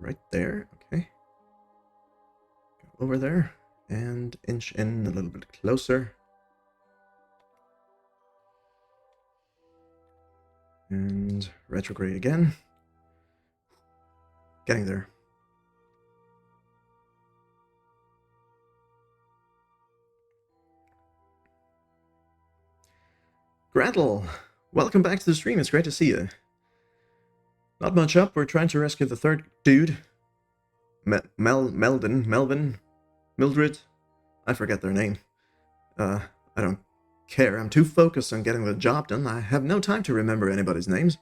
right there. Okay. Go over there and inch in a little bit closer. And retrograde again. Getting there. Gretel, welcome back to the stream. It's great to see you. Not much up. We're trying to rescue the third dude. Melvin, Mildred. I forget their name. I don't care. I'm too focused on getting the job done. I have no time to remember anybody's names.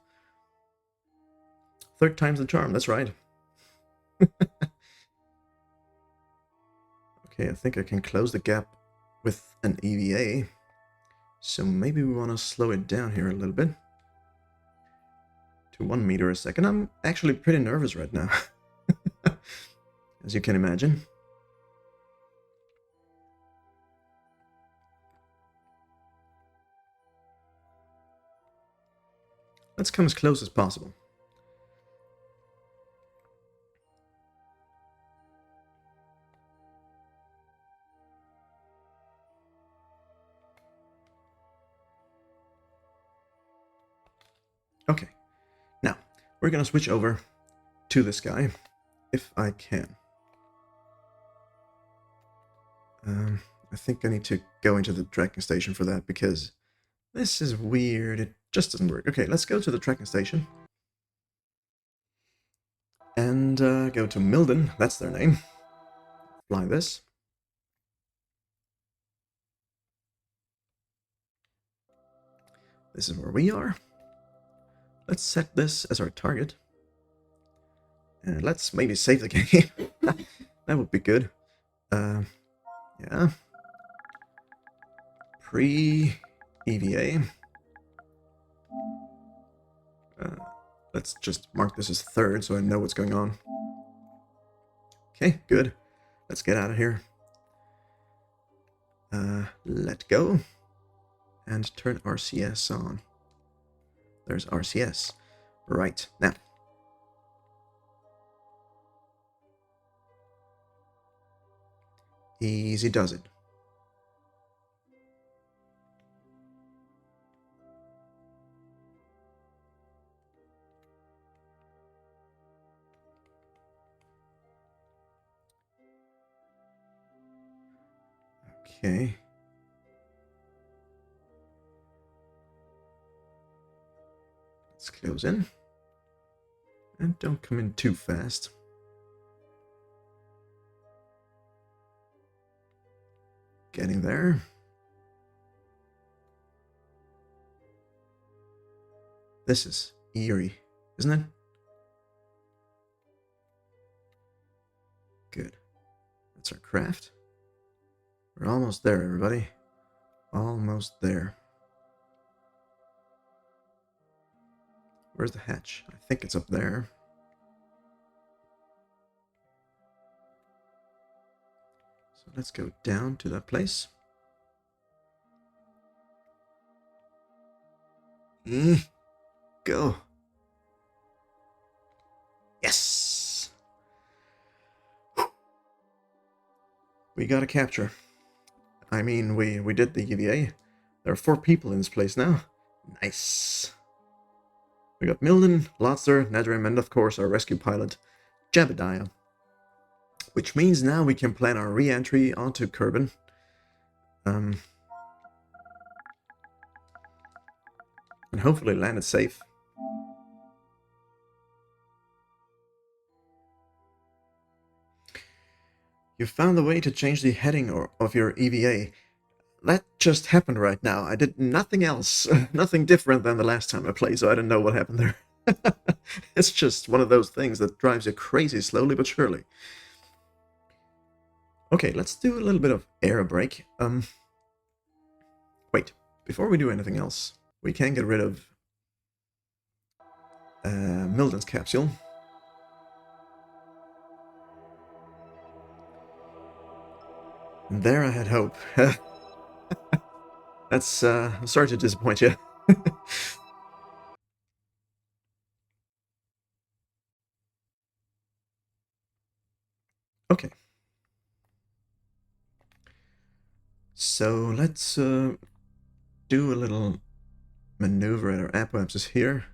Third time's the charm. That's right. Okay, I think I can close the gap with an EVA. So maybe we want to slow it down here a little bit. To 1 meter a second. I'm actually pretty nervous right now. As you can imagine. Let's come as close as possible. Okay, now we're gonna switch over to this guy, if I can. I think I need to go into the tracking station for that, because this is weird. It just doesn't work. Okay, let's go to the tracking station. And go to Milden, that's their name. Fly this. This is where we are. Let's set this as our target. And let's maybe save the game. That would be good. Yeah. Pre-EVA. Let's just mark this as third so I know what's going on. Okay, good. Let's get out of here. Let go. And turn RCS on. There's RCS. Right, now. Easy does it. Okay. Let's close in. And don't come in too fast. Getting there. This is eerie, isn't it? Good. That's our craft. We're almost there, everybody. Almost there. Where's the hatch? I think it's up there. So let's go down to that place. Go. Yes! We got a capture. I mean, we did the EVA. There are 4 people in this place now. Nice. We got Milden, Lotzer, Nedrim, and of course our rescue pilot, Jebediah. Which means now we can plan our re-entry onto Kerbin. And hopefully land it safe. You found a way to change the heading of your EVA. That just happened right now. I did nothing else, nothing different than the last time I played, so I don't know what happened there. It's just one of those things that drives you crazy slowly but surely. Okay, let's do a little bit of air brake. Wait, before we do anything else, we can get rid of Milden's capsule. And there I had hope. That's, I'm sorry to disappoint you. Okay. So let's do a little maneuver at our apoapsis here.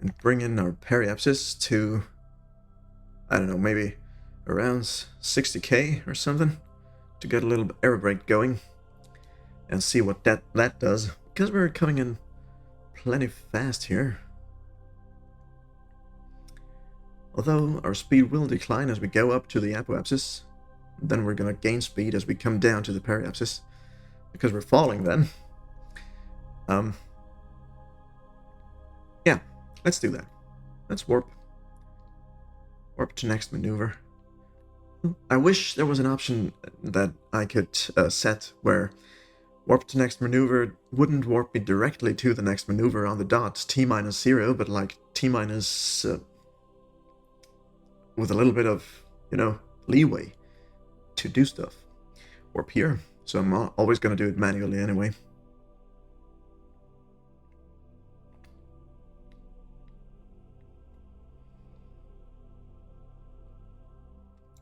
And bring in our periapsis to, I don't know, maybe around 60k or something, to get a little air brake going and see what that does, because we're coming in plenty fast here. Although our speed will decline as we go up to the apoapsis, then we're going to gain speed as we come down to the periapsis, because we're falling then. Yeah, let's do that. Let's warp to next maneuver. I wish there was an option that I could set where warp to next maneuver wouldn't warp me directly to the next maneuver on the dot t-0, but like t-, with a little bit of, leeway to do stuff. Warp here, so I'm always going to do it manually anyway.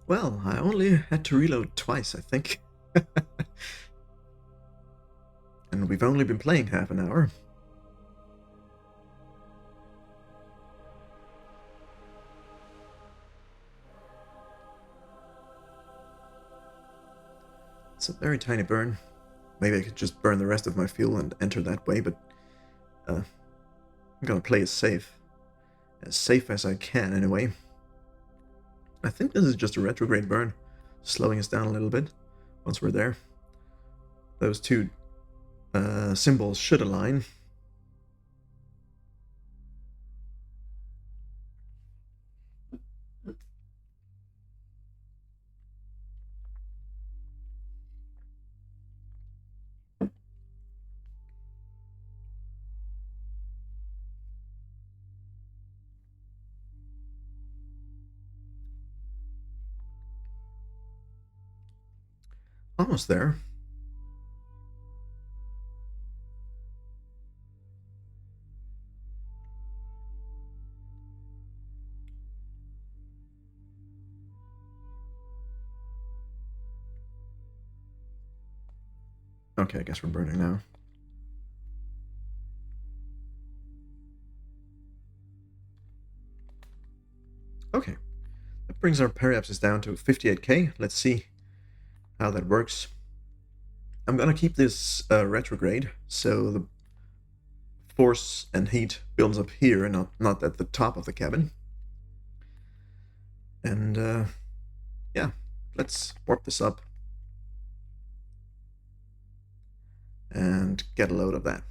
Well, I only had to reload twice, I think. And we've only been playing half an hour. It's a very tiny burn. Maybe I could just burn the rest of my fuel and enter that way, but I'm gonna play it safe. As safe as I can, anyway. I think this is just a retrograde burn, slowing us down a little bit once we're there. Those two symbols should align. Almost there. Okay, I guess we're burning now. Okay, that brings our periapsis down to 58k. Let's see how that works. I'm gonna keep this retrograde, so the force and heat builds up here and not at the top of the cabin. And yeah, let's warp this up and get a load of that.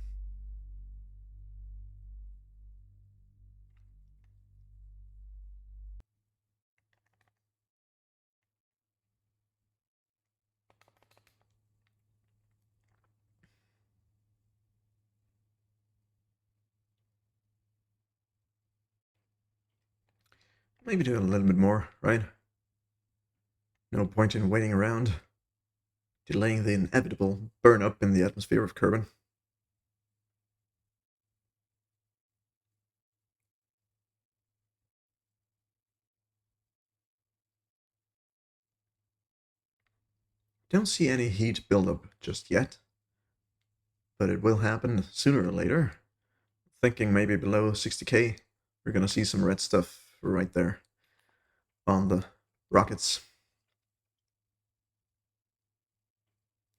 Maybe do a little bit more, right? No point in waiting around, delaying the inevitable burn up in the atmosphere of Kerbin. Don't see any heat buildup just yet, but it will happen sooner or later. Thinking maybe below 60k, we're gonna see some red stuff right there on the rockets,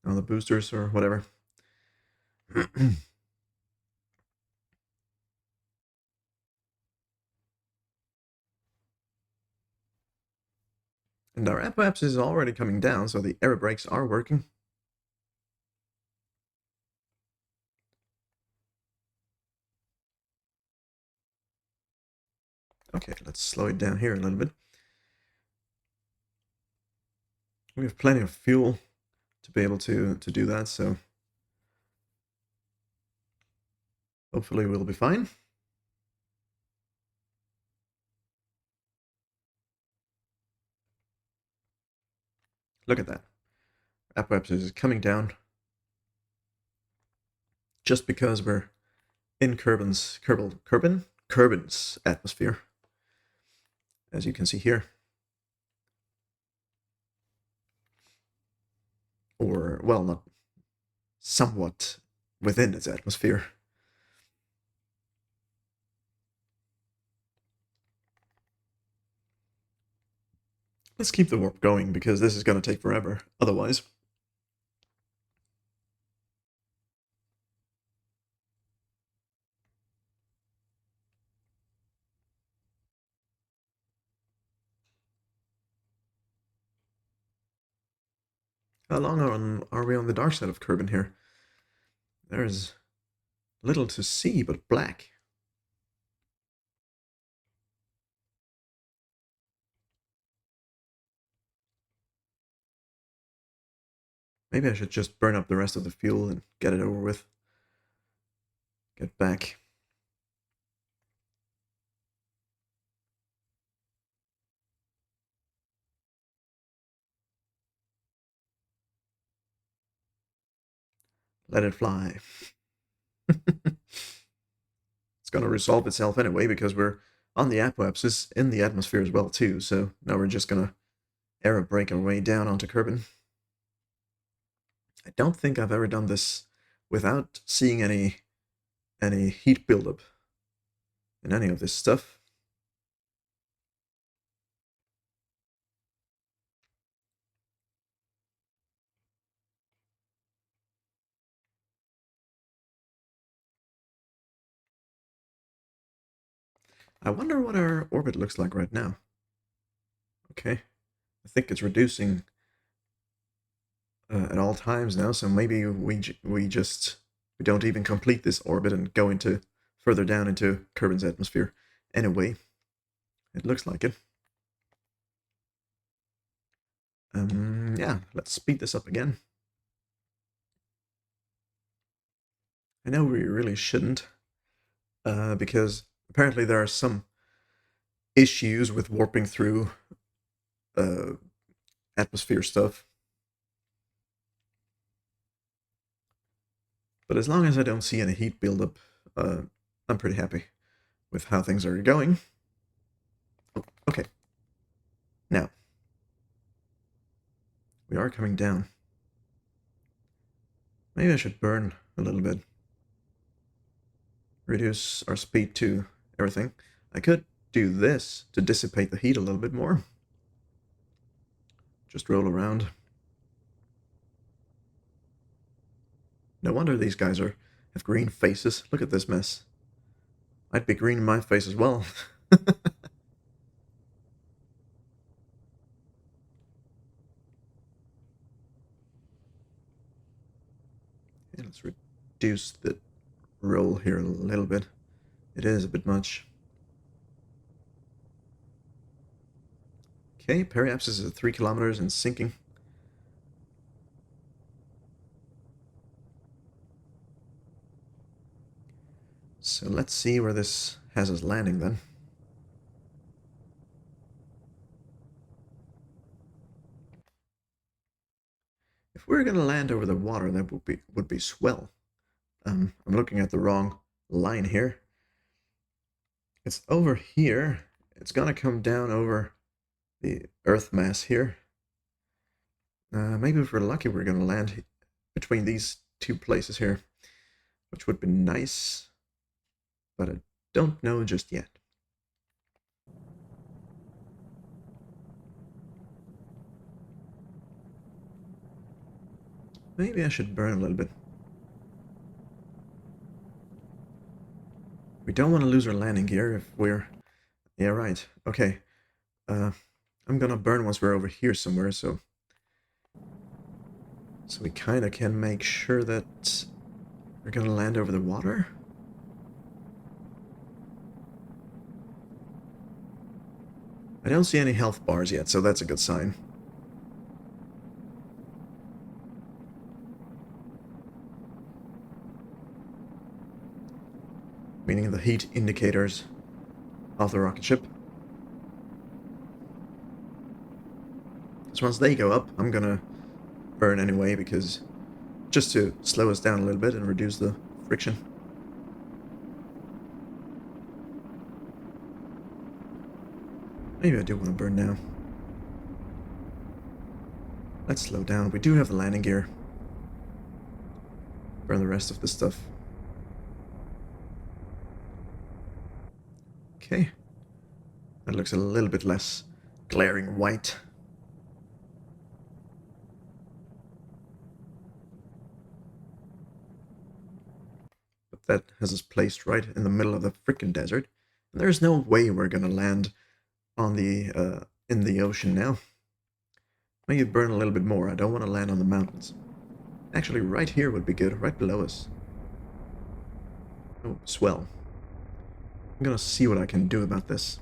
on the boosters or whatever. And our apoapsis is already coming down, so the air brakes are working. Okay, let's slow it down here a little bit. We have plenty of fuel to be able to do that, so hopefully we'll be fine. Look at that. Apoapsis is coming down just because we're in Kerbin's atmosphere, as you can see here. Or, well, not somewhat within its atmosphere. Let's keep the warp going, because this is going to take forever, otherwise. How long are we on the dark side of Kerbin here? There's little to see but black. Maybe I should just burn up the rest of the fuel and get it over with. Get back. Let it fly. It's going to resolve itself anyway, because we're on the apoapsis in the atmosphere as well too, so now we're just going to aerobrake our way down onto Kerbin. I don't think I've ever done this without seeing any heat buildup in any of this stuff. I wonder what our orbit looks like right now. Okay, I think it's reducing at all times now, so maybe we don't even complete this orbit and go into further down into Kerbin's atmosphere. Anyway, it looks like it. Yeah, let's speed this up again. I know we really shouldn't, because apparently there are some issues with warping through uh, atmosphere stuff. But as long as I don't see any heat buildup, I'm pretty happy with how things are going. Oh, okay. Now, we are coming down. Maybe I should burn a little bit. Reduce our speed to everything. I could do this to dissipate the heat a little bit more. Just roll around. No wonder these guys have green faces. Look at this mess. I'd be green in my face as well. Yeah, let's reduce the roll here a little bit. It is a bit much. Okay, periapsis is at 3 kilometers and sinking. So let's see where this has us landing then. If we were going to land over the water, that would be swell. I'm looking at the wrong line here. It's over here. It's gonna come down over the Earth mass here. Maybe if we're lucky, we're gonna land between these two places here, which would be nice, but I don't know just yet. Maybe I should burn a little bit. We don't want to lose our landing gear if we're... Yeah, right. Okay. I'm gonna burn once we're over here somewhere, so we kind of can make sure that we're gonna land over the water. I don't see any health bars yet, so that's a good sign. Meaning the heat indicators of the rocket ship. So once they go up, I'm gonna burn anyway, because just to slow us down a little bit and reduce the friction. Maybe I do want to burn now. Let's slow down. We do have the landing gear. Burn the rest of this stuff. Okay. That looks a little bit less glaring white. But that has us placed right in the middle of the frickin' desert. And there's no way we're gonna land on the in the ocean now. Maybe burn a little bit more. I don't want to land on the mountains. Actually, right here would be good, right below us. Oh, swell. I'm gonna see what I can do about this.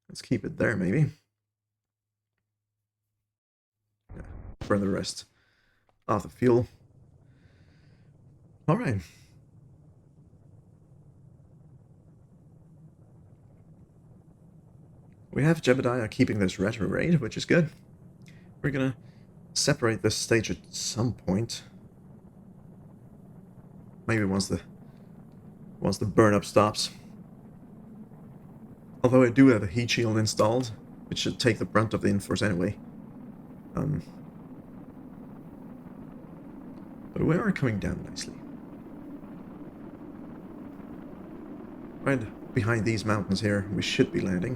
Let's keep it there, maybe. Yeah, burn the rest of the fuel. Alright. We have Jebediah keeping this retro raid, which is good. We're gonna separate this stage at some point. Maybe once the burn up stops. Although I do have a heat shield installed, which should take the brunt of the Inforce anyway. But we are coming down nicely. Right behind these mountains here, we should be landing.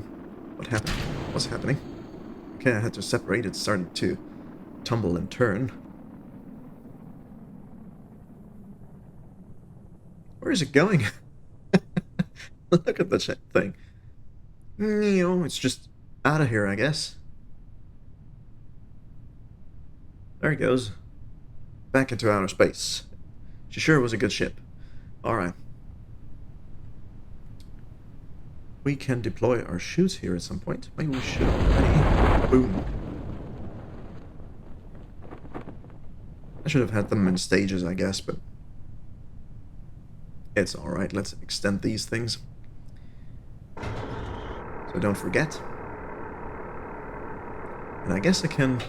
What happened? What's happening? Okay, I had to separate. It started to tumble and turn. Where is it going? Look at the thing. It's just out of here, I guess. There it goes. Back into outer space. She sure was a good ship. Alright. We can deploy our chutes here at some point. Maybe we should already. Boom. I should have had them in stages, I guess, but it's alright. Let's extend these things. So don't forget. And I guess I can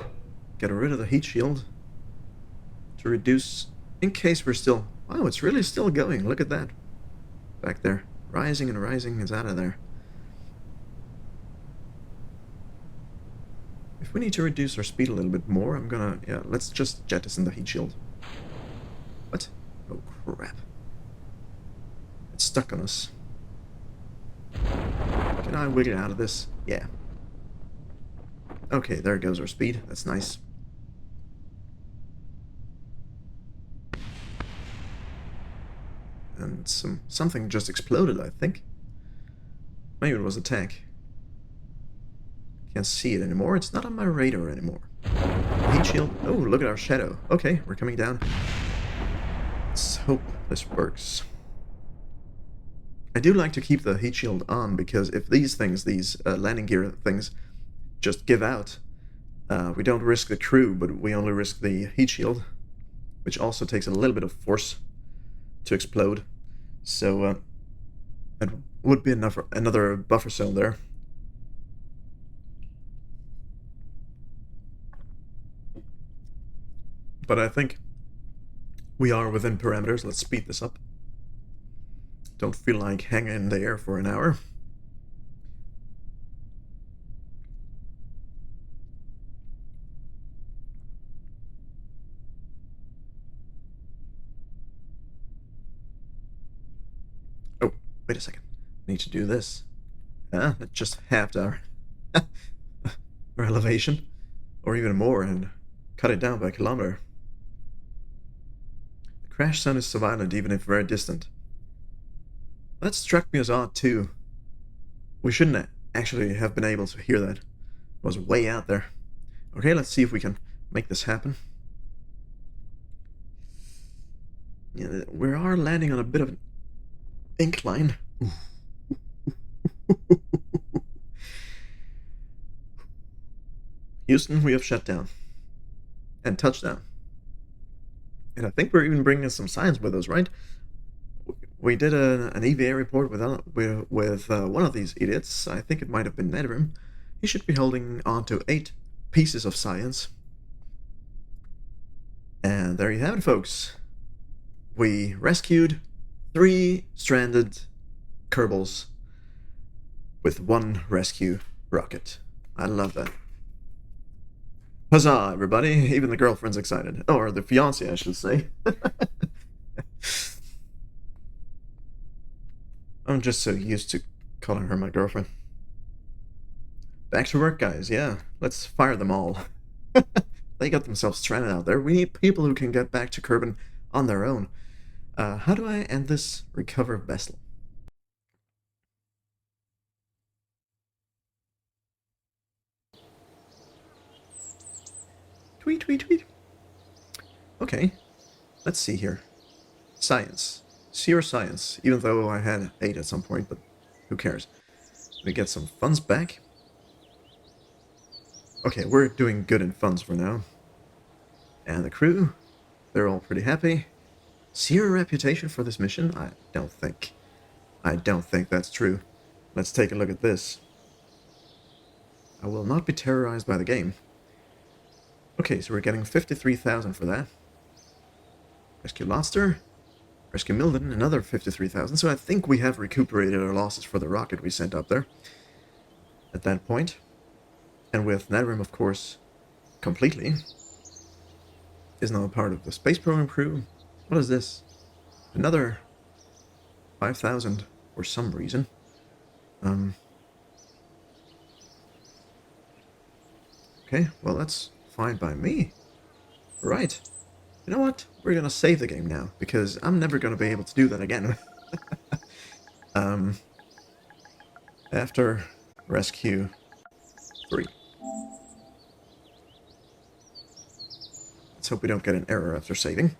get rid of the heat shield to reduce, in case we're still... Wow, it's really still going. Look at that. Back there. Rising and rising. It's out of there. If we need to reduce our speed a little bit more, I'm gonna... Yeah, let's just jettison the heat shield. What? Oh, crap. It's stuck on us. Can I wiggle out of this? Yeah. Okay, there goes our speed. That's nice. And something just exploded, I think. Maybe it was a tank. Can't see it anymore. It's not on my radar anymore. Heat shield. Oh, look at our shadow. Okay, we're coming down. Let's hope this works. I do like to keep the heat shield on, because if these things, these landing gear things, just give out, we don't risk the crew, but we only risk the heat shield, which also takes a little bit of force to explode. So that would be enough, another buffer zone there. But I think we are within parameters. Let's speed this up. Don't feel like hanging in the air for an hour. Oh, wait a second. I need to do this. That just halved our, our elevation. Or even more, and cut it down by a kilometer. The crash sound is so violent, even if very distant. That struck me as odd, too. We shouldn't actually have been able to hear that. It was way out there. Okay, let's see if we can make this happen. Yeah, we are landing on a bit of an incline. Houston, we have shut down. And touchdown. And I think we're even bringing some science with us, right? We did an EVA report with one of these idiots. I think it might have been Nedrim. He should be holding on to 8 pieces of science. And there you have it, folks. We rescued 3 stranded Kerbals with 1 rescue rocket. I love that. Huzzah, everybody! Even the girlfriend's excited. Oh, or the fiancé, I should say. I'm just so used to calling her my girlfriend. Back to work, guys. Yeah, let's fire them all. They got themselves stranded out there. We need people who can get back to Kerbin on their own. How do I end this recover vessel? Tweet, tweet, tweet. Okay, let's see here. Science. Pure science, even though I had 8 at some point, but who cares? We get some funds back. Okay, we're doing good in funds for now. And the crew, they're all pretty happy. Zero reputation for this mission? I don't think that's true. Let's take a look at this. I will not be terrorized by the game. Okay, so we're getting 53,000 for that. Rescue Lobster. Rescue Milden, another 53,000. So I think we have recuperated our losses for the rocket we sent up there at that point. And with Netherrim, of course, completely. Is now a part of the space program crew. What is this? Another 5,000 for some reason. Okay, well that's fine by me. Right. You know what? We're gonna save the game now, because I'm never gonna be able to do that again. After Rescue 3. Let's hope we don't get an error after saving.